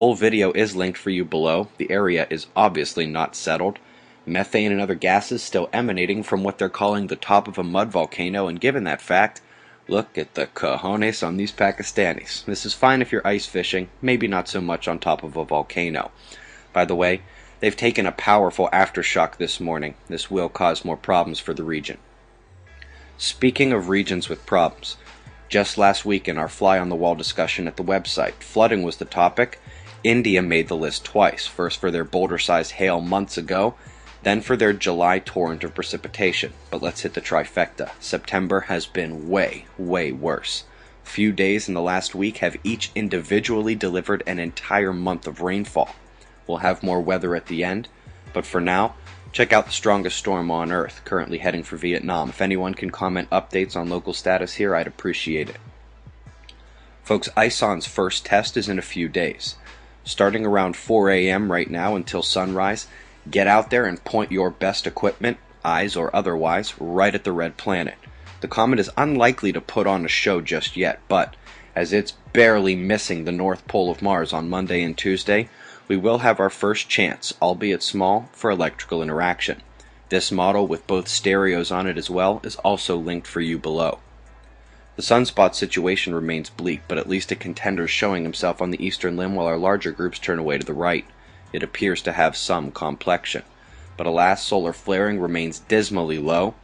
Full video is linked for you below. The area is obviously not settled. Methane and other gases still emanating from what they're calling the top of a mud volcano, and given that fact, look at the cojones on these Pakistanis. This is fine if you're ice fishing, maybe not so much on top of a volcano. By the way, they've taken a powerful aftershock this morning. This will cause more problems for the region. Speaking of regions with problems, just last week in our fly-on-the-wall discussion at the website, flooding was the topic. India made the list twice, first for their boulder-sized hail months ago, then for their July torrent of precipitation. But let's hit the trifecta. September has been way, way worse. Few days in the last week have each individually delivered an entire month of rainfall. We'll have more weather at the end, but for now, check out the strongest storm on Earth, currently heading for Vietnam. If anyone can comment updates on local status here, I'd appreciate it. Folks, ISON's first test is in a few days. Starting around 4 a.m. right now until sunrise, get out there and point your best equipment, eyes or otherwise, right at the red planet. The comet is unlikely to put on a show just yet, but as it's barely missing the North Pole of Mars on Monday and Tuesday, we will have our first chance, albeit small, for electrical interaction. This model, with both stereos on it as well, is also linked for you below. The sunspot situation remains bleak, but at least a contender is showing himself on the eastern limb while our larger groups turn away to the right. It appears to have some complexion. But alas, solar flaring remains dismally low.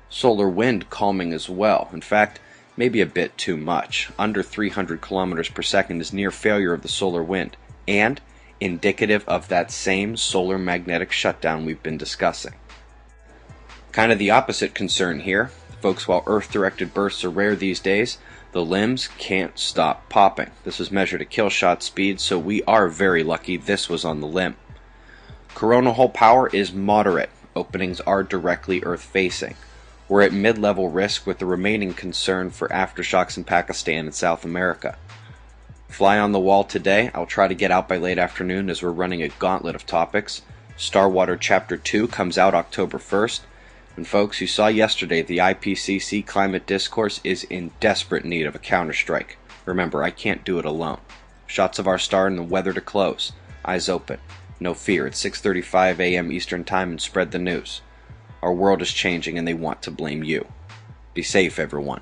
Solar wind calming as well. In fact, maybe a bit too much. Under 300 kilometers per second is near failure of the solar wind, and indicative of that same solar magnetic shutdown we've been discussing. Kind of the opposite concern here. Folks, while Earth-directed bursts are rare these days, the limbs can't stop popping. This is measured at kill-shot speed, so we are very lucky this was on the limb. Coronal hole power is moderate. Openings are directly Earth-facing. We're at mid-level risk, with the remaining concern for aftershocks in Pakistan and South America. Fly on the wall today. I'll try to get out by late afternoon as we're running a gauntlet of topics. Starwater Chapter 2 comes out October 1st. And folks, you saw yesterday the IPCC climate discourse is in desperate need of a counterstrike. Remember, I can't do it alone. Shots of our star and the weather to close. Eyes open. No fear. It's 6:35 a.m. Eastern Time, and spread the news. Our world is changing and they want to blame you. Be safe, everyone.